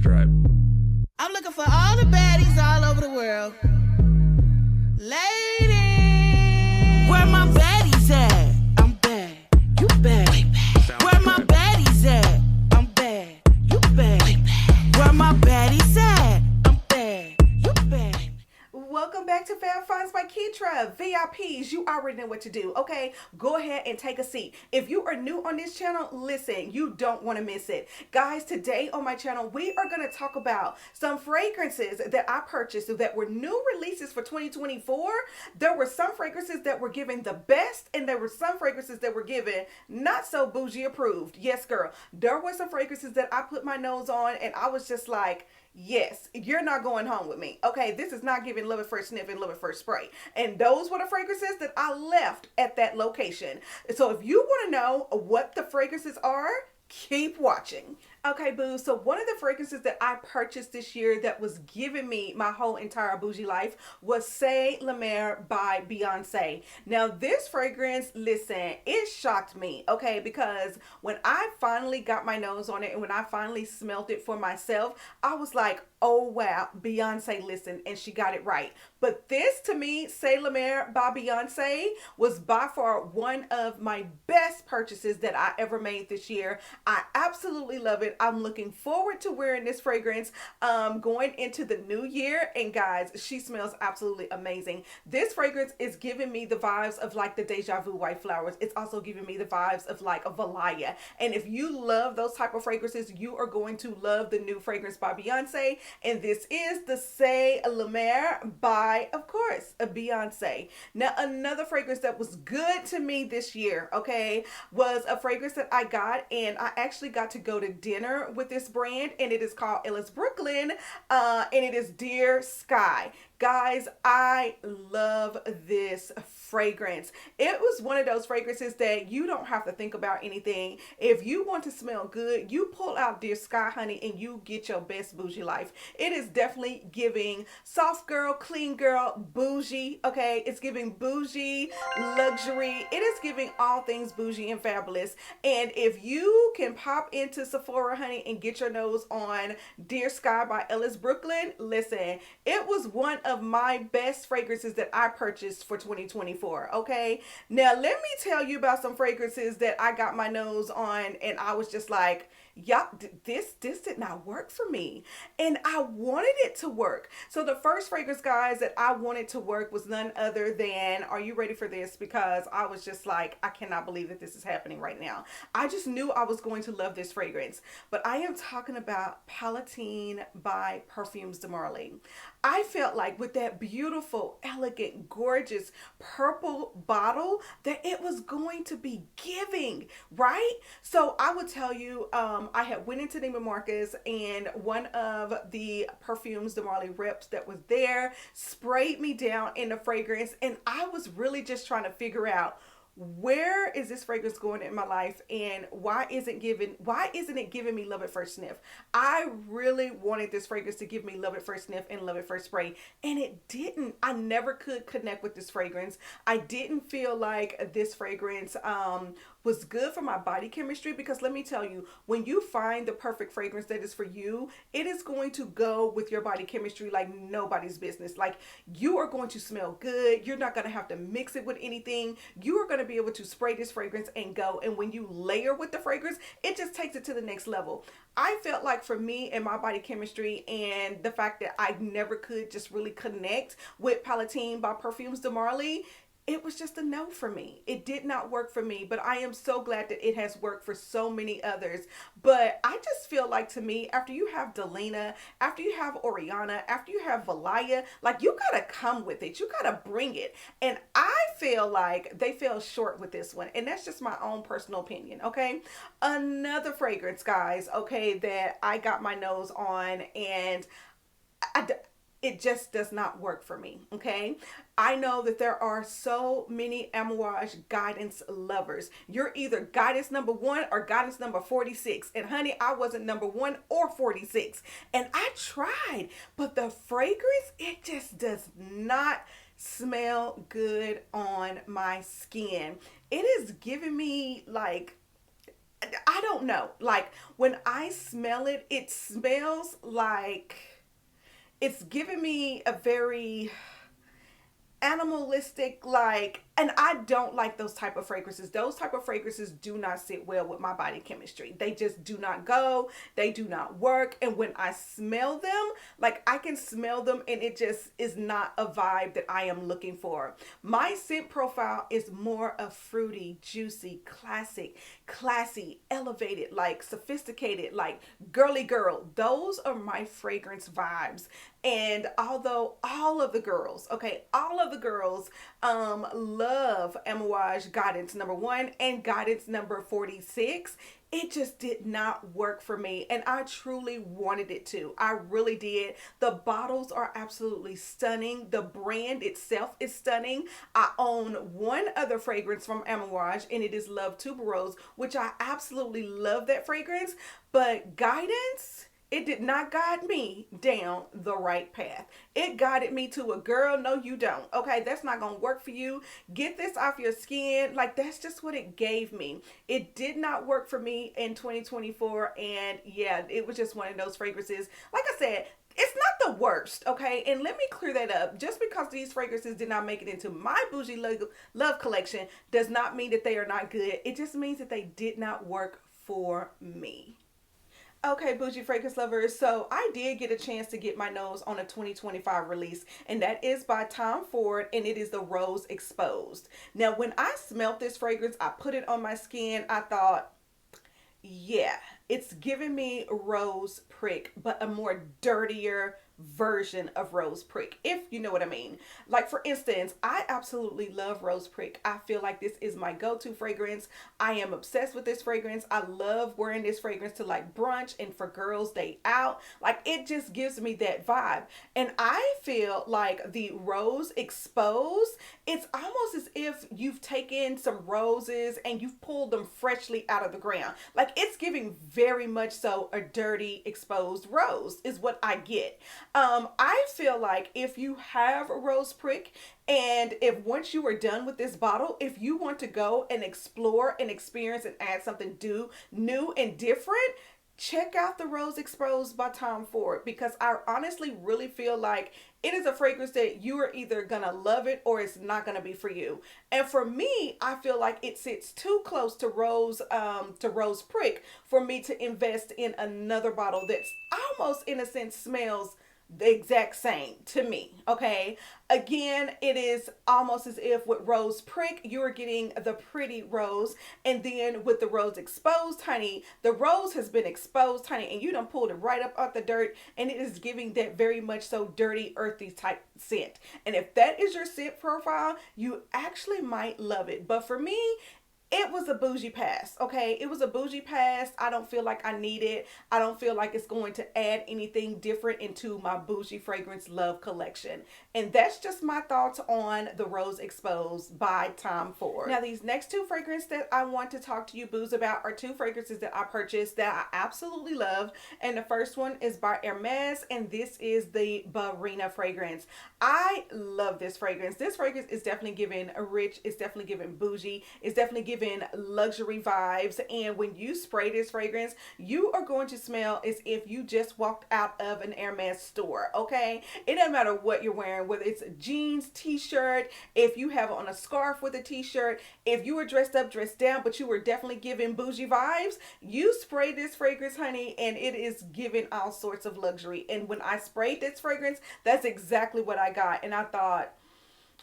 subscribe. I'm looking for all the baddies all over the world. Ladies, where my baddies at? I'm bad, you bad. Where my baddies at? I'm bad, you bad. Where my baddies at? I'm bad, you bad. Welcome back to Parfums by Keitra. VIPs, you already know what to do, okay? Go ahead and take a seat. If you are new on this channel, listen, you don't want to miss it. Guys, today on my channel, we are going to talk about some fragrances that I purchased that were new releases for 2024. There were some fragrances that were given the best, and there were some fragrances that were given not so bougie approved. Yes, girl. There were some fragrances that I put my nose on, and I was just like, yes, you're not going home with me. Okay, this is not giving love at first sniff and love at first spray. And those were the fragrances that I left at that location. So if you want to know what the fragrances are, keep watching. Okay, boo. So one of the fragrances that I purchased this year that was giving me my whole entire bougie life was C'est La Mer by Beyonce. Now this fragrance, listen, it shocked me, okay, because when I finally got my nose on it and when I finally smelled it for myself, I was like, oh wow, Beyonce listened and she got it right. But this, to me, C'est La Mer by Beyonce was by far one of my best purchases that I ever made this year. I absolutely love it. I'm looking forward to wearing this fragrance going into the new year. And guys, she smells absolutely amazing. This fragrance is giving me the vibes of like the Deja Vu White Flowers. It's also giving me the vibes of like a Valaya. And if you love those type of fragrances, you are going to love the new fragrance by Beyonce. And this is the C'est La Mer by, of course, a Beyonce. Now, another fragrance that was good to me this year, okay, was a fragrance that I got, and I actually got to go to dinner with this brand, and it is called Ellis Brooklyn, and it is Dear Sky. Guys, I love this fragrance. It was one of those fragrances that you don't have to think about anything. If you want to smell good, you pull out Dear Sky, honey, and you get your best bougie life. It is definitely giving soft girl, clean girl, bougie, okay? It's giving bougie, luxury. It is giving all things bougie and fabulous. And if you can pop into Sephora, honey, and get your nose on Dear Sky by Ellis Brooklyn, listen, it was one of my best fragrances that I purchased for 2024, okay? Now, let me tell you about some fragrances that I got my nose on, and I was just like, yup, this did not work for me. And I wanted it to work. So the first fragrance, guys, that I wanted to work was none other than, are you ready for this? Because I was just like, I cannot believe that this is happening right now. I just knew I was going to love this fragrance. But I am talking about Palatine by Parfums de Marly. I felt like with that beautiful, elegant, gorgeous purple bottle that it was going to be giving, right? So I would tell you, I had went into Neiman Marcus, and one of the Parfums de Marly reps that was there sprayed me down in the fragrance, and I was really just trying to figure out, where is this fragrance going in my life, and why isn't it giving me love at first sniff? I really wanted this fragrance to give me love at first sniff and love at first spray, and it didn't. I never could connect with this fragrance. I didn't feel like this fragrance was good for my body chemistry, because let me tell you, when you find the perfect fragrance that is for you, it is going to go with your body chemistry like nobody's business. Like, you are going to smell good. You're not going to have to mix it with anything. You are going to be able to spray this fragrance and go. And when you layer with the fragrance, it just takes it to the next level. I felt like for me and my body chemistry, and the fact that I never could just really connect with Palatine by Parfums de Marly, it was just a no for me. It did not work for me, but I am so glad that it has worked for so many others. But I just feel like, to me, after you have Delena, after you have Oriana, after you have Valaya, like, you gotta come with it. You gotta bring it. And I feel like they fell short with this one. And that's just my own personal opinion, okay? Another fragrance, guys, okay, that I got my nose on, and it just does not work for me, okay? I know that there are so many Amouage Guidance lovers. You're either Guidance number 1 or Guidance number 46. And honey, I wasn't number 1 or 46. And I tried, but the fragrance, it just does not smell good on my skin. It is giving me like I don't know. Like when I smell it, it smells like it's giving me a very animalistic, like, and I don't like those type of fragrances. Those type of fragrances do not sit well with my body chemistry. They just do not go. They do not work. And when I smell them, like I can smell them and it just is not a vibe that I am looking for. My scent profile is more of fruity, juicy, classy, elevated, like sophisticated, like girly girl. Those are my fragrance vibes. And although all of the girls, okay, all of the girls love Amouage Guidance #1 and Guidance number 46, it just did not work for me, and I truly wanted it to. I really did. The bottles are absolutely stunning. The brand itself is stunning. I own one other fragrance from Amouage, and it is Love Tuberose, which I absolutely love that fragrance, but Guidance, it did not guide me down the right path. It guided me to a girl, no you don't. Okay, that's not gonna work for you. Get this off your skin. Like that's just what it gave me. It did not work for me in 2024, and yeah, it was just one of those fragrances. Like I said, it's not the worst, okay? And let me clear that up. Just because these fragrances did not make it into my Bougie Love collection does not mean that they are not good. It just means that they did not work for me. Okay, Bougie fragrance lovers, so I did get a chance to get my nose on a 2025 release, and that is by Tom Ford, and it is the Rose Exposed. Now, when I smelled this fragrance, I put it on my skin, I thought, yeah, it's giving me Rose Prick, but a more dirtier version of Rose Prick, if you know what I mean. Like for instance, I absolutely love Rose Prick. I feel like this is my go-to fragrance. I am obsessed with this fragrance. I love wearing this fragrance to like brunch and for girls' day out. Like it just gives me that vibe. And I feel like the Rose Exposed, it's almost as if you've taken some roses and you've pulled them freshly out of the ground. Like it's giving very much so a dirty exposed rose is what I get. I feel like if you have a Rose Prick, and if once you are done with this bottle, if you want to go and explore and experience and add something new and different, check out the Rose Exposed by Tom Ford, because I honestly really feel like it is a fragrance that you are either gonna love it or it's not gonna be for you. And for me, I feel like it sits too close to Rose Prick for me to invest in another bottle that's almost in a sense smells the exact same to me. Okay, again, it is almost as if with Rose Prick you're getting the pretty rose, and then with the Rose Exposed, honey, the rose has been exposed, honey, and you done pulled it right up out the dirt, and it is giving that very much so dirty, earthy type scent. And if that is your scent profile, you actually might love it. But for me, it was a bougie pass, okay? It was a bougie pass. I don't feel like I need it. I don't feel like it's going to add anything different into my bougie fragrance love collection. And that's just my thoughts on the Rose Exposed by Tom Ford. Now, these next two fragrances that I want to talk to you boos about are two fragrances that I purchased that I absolutely love. And the first one is by Hermes, and this is the Balmain fragrance. I love this fragrance. This fragrance is definitely giving a rich, it's definitely giving bougie, it's definitely giving luxury vibes. And when you spray this fragrance, you are going to smell as if you just walked out of an Hermes store, okay? It doesn't matter what you're wearing, whether it's a jeans, t-shirt, if you have on a scarf with a t-shirt, if you were dressed up, dressed down, but you were definitely giving bougie vibes, you spray this fragrance, honey, and it is giving all sorts of luxury. And when I sprayed this fragrance, that's exactly what I got. And I thought,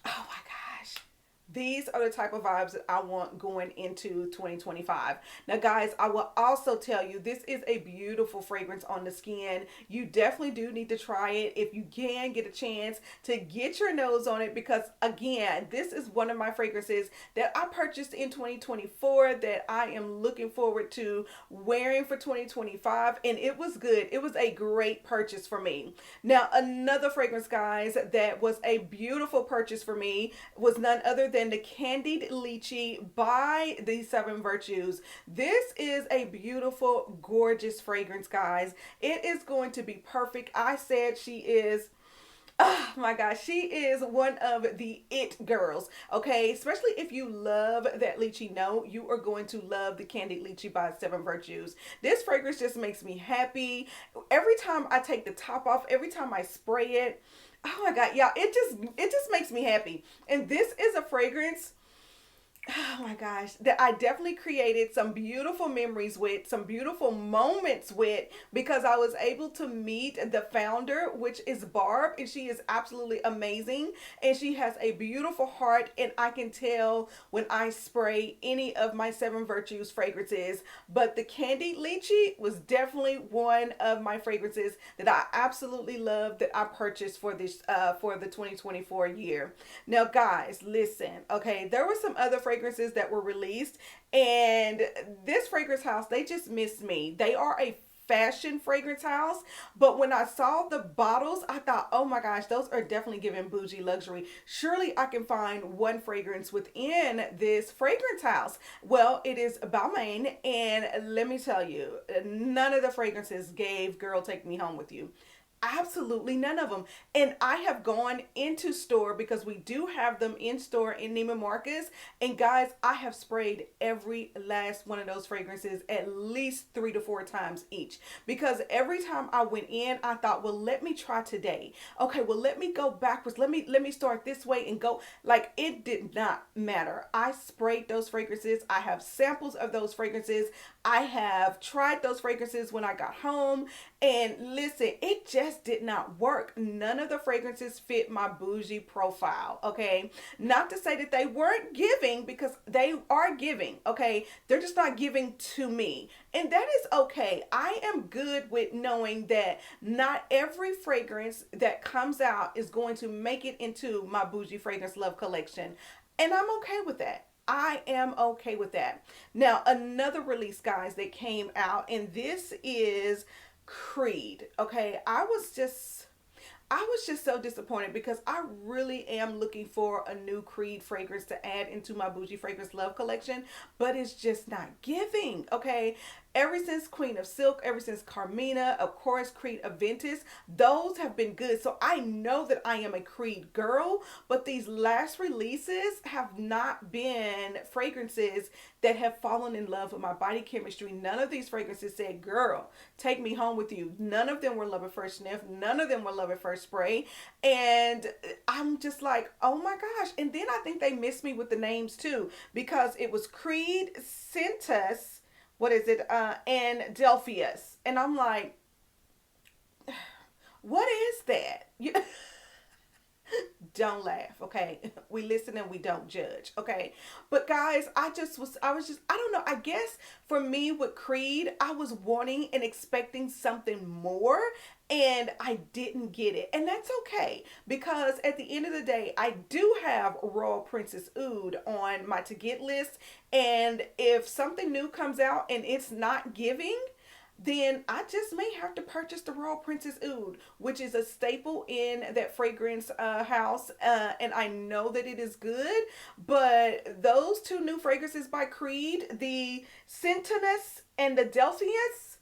oh my gosh, these are the type of vibes that I want going into 2025. Now, guys, I will also tell you, this is a beautiful fragrance on the skin. You definitely do need to try it if you can get a chance to get your nose on it, because, again, this is one of my fragrances that I purchased in 2024 that I am looking forward to wearing for 2025, and it was good. It was a great purchase for me. Now, another fragrance, guys, that was a beautiful purchase for me was none other than the Candied Lychee by the Seven Virtues. This is a beautiful, gorgeous fragrance, guys. It is going to be perfect. I said she is Oh my gosh, she is one of the it girls, okay? Especially if you love that lychee note, you are going to love the Candied Lychee by Seven Virtues. This fragrance just makes me happy. Every time I take the top off, every time I spray it, oh my god, y'all, it just makes me happy. And this is a fragrance, oh my gosh, that I definitely created some beautiful memories with, some beautiful moments with, because I was able to meet the founder, which is Barb, and she is absolutely amazing, and she has a beautiful heart. And I can tell when I spray any of my Seven Virtues fragrances, but the Candied Lychee was definitely one of my fragrances that I absolutely love, that I purchased for this for the 2024 year. Now guys, listen, okay, there were some other fragrances that were released, and this fragrance house, they just missed me. They are a fashion fragrance house, but when I saw the bottles, I thought, oh my gosh, those are definitely giving bougie luxury. Surely I can find one fragrance within this fragrance house. Well, it is Balmain, and let me tell you, none of the fragrances gave Girl Take Me Home With You. Absolutely none of them. And I have gone into store, because we do have them in store in Neiman Marcus. And guys, I have sprayed every last one of those fragrances at least 3 to 4 times each. Because every time I went in, I thought, well, let me try today. Okay, well, let me go backwards. Let me start this way and go. Like, it did not matter. I sprayed those fragrances. I have samples of those fragrances. I have tried those fragrances when I got home. And listen, it just did not work. None of the fragrances fit my bougie profile, okay? Not to say that they weren't giving, because they are giving, okay? They're just not giving to me. And that is okay. I am good with knowing that not every fragrance that comes out is going to make it into my bougie fragrance love collection. And I'm okay with that. I am okay with that. Now, another release, guys, that came out, and this is Creed. Okay, I was just so disappointed, because I really am looking for a new Creed fragrance to add into my bougie fragrance love collection, but it's just not giving. Okay, ever since Queen of Silk, ever since Carmina, of course, Creed Aventus, those have been good. So I know that I am a Creed girl, but these last releases have not been fragrances that have fallen in love with my body chemistry. None of these fragrances said, girl, take me home with you. None of them were love at first sniff. None of them were love at first spray. And I'm just like, oh my gosh. And then I think they missed me with the names too, because it was Creed, Centus, what is it? And Delphius. And I'm like, what is that? Don't laugh, okay? We listen and we don't judge, okay? But guys, I don't know. I guess for me with Creed, I was wanting and expecting something more, and I didn't get it. And that's okay, because at the end of the day, I do have Royal Princess Oud on my to get list. And if something new comes out and it's not giving, then I just may have to purchase the Royal Princess Oud, which is a staple in that fragrance house. And I know that it is good. But those two new fragrances by Creed, the Centinus and the Delphinus,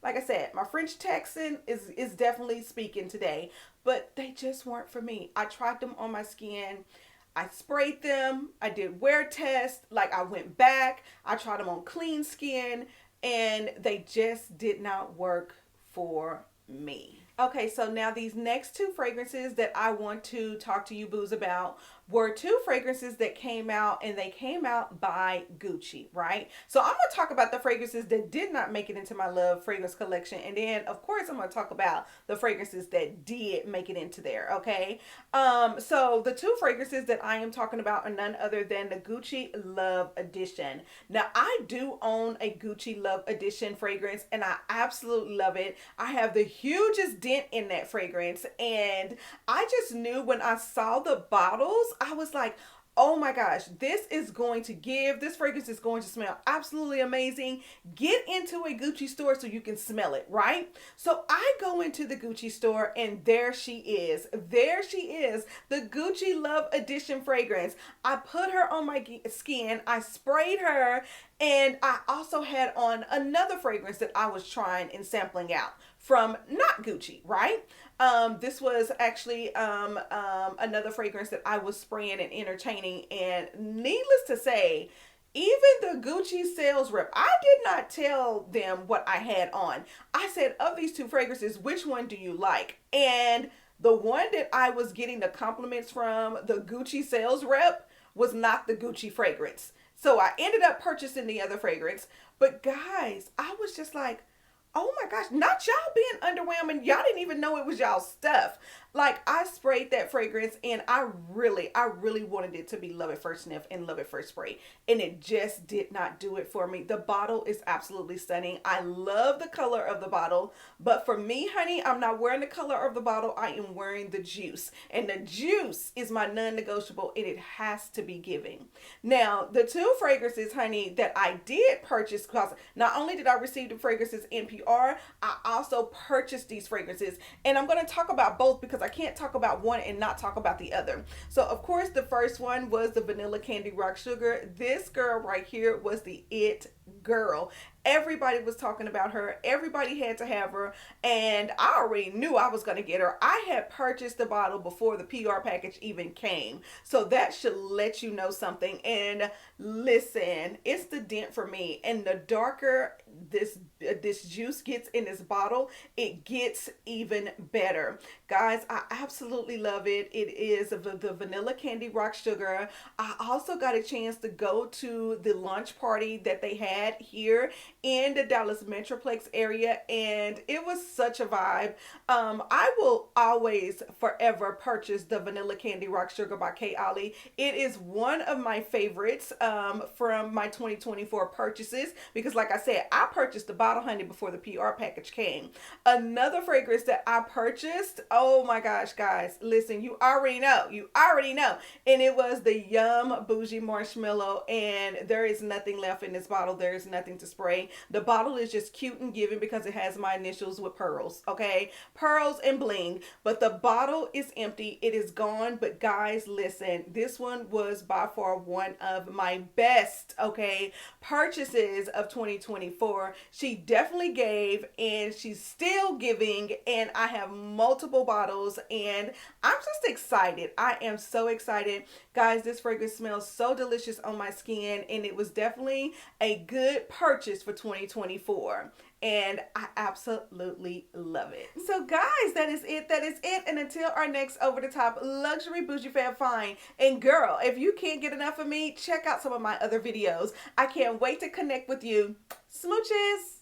like I said, my French Texan is definitely speaking today. But they just weren't for me. I tried them on my skin. I sprayed them. I did wear tests. Like, I went back. I tried them on clean skin, and they just did not work for me. Okay, so now these next two fragrances that I want to talk to you boos about were two fragrances that came out, and they came out by Gucci, right? So I'm going to talk about the fragrances that did not make it into my love fragrance collection. And then, of course, I'm going to talk about the fragrances that did make it into there, okay? So the two fragrances that I am talking about are none other than the Gucci Love Edition. Now, I do own a Gucci Love Edition fragrance, and I absolutely love it. I have the hugest dent in that fragrance, and I just knew when I saw the bottles, I was like, oh my gosh, this fragrance is going to smell absolutely amazing. Get into a Gucci store so you can smell it, right? So I go into the Gucci store, and there she is. There she is, the Gucci Love Edition fragrance. I put her on my skin. I sprayed her, And I also had on another fragrance that I was trying and sampling out from not Gucci, right? This was actually another fragrance that I was spraying and entertaining. And needless to say, even the Gucci sales rep, I did not tell them what I had on. I said, of these two fragrances, which one do you like? And the one that I was getting the compliments from, the Gucci sales rep, was not the Gucci fragrance. So I ended up purchasing the other fragrance. But guys, I was just like, oh my gosh, not y'all being underwhelming. Y'all didn't even know it was y'all stuff. Like, I sprayed that fragrance and I really wanted it to be love at first sniff and love at first spray. And it just did not do it for me. The bottle is absolutely stunning. I love the color of the bottle. But for me, honey, I'm not wearing the color of the bottle. I am wearing the juice. And the juice is my non-negotiable and it has to be giving. Now, the two fragrances, honey, that I did purchase, because not only did I receive the fragrances in PR, I also purchased these fragrances. And I'm going to talk about both because I can't talk about one and not talk about the other. So of course the first one was the Vanilla Candy Rock Sugar. This girl right here was the it girl. Everybody was talking about her. Everybody had to have her. And I already knew I was going to get her. I had purchased the bottle before the PR package even came. So that should let you know something. And listen, it's the dent for me. And the darker this juice gets in this bottle, it gets even better. Guys, I absolutely love it. It is the Vanilla Candy Rock Sugar. I also got a chance to go to the launch party that they had here in the Dallas Metroplex area, and it was such a vibe. I will always forever purchase the Vanilla Candy Rock Sugar by Kayali. It is one of my favorites from my 2024 purchases because, like I said, I purchased the bottle, honey, before the PR package came. Another fragrance that I purchased, oh my gosh, guys, listen, you already know, and it was the Yum Boujee Marshmallow, and there is nothing left in this bottle. There is nothing to spray. The bottle is just cute and giving because it has my initials with pearls, okay? Pearls and bling, but the bottle is empty. It is gone, but guys, listen, this one was by far one of my best, okay, purchases of 2024. She definitely gave, and she's still giving, and I have multiple bottles, and I'm just excited. I am so excited. Guys, this fragrance smells so delicious on my skin, and it was definitely a good purchase for 2024. And I absolutely love it. So guys, that is it. And until our next over the top luxury bougie fab find. And girl, if you can't get enough of me, check out some of my other videos. I can't wait to connect with you. Smooches.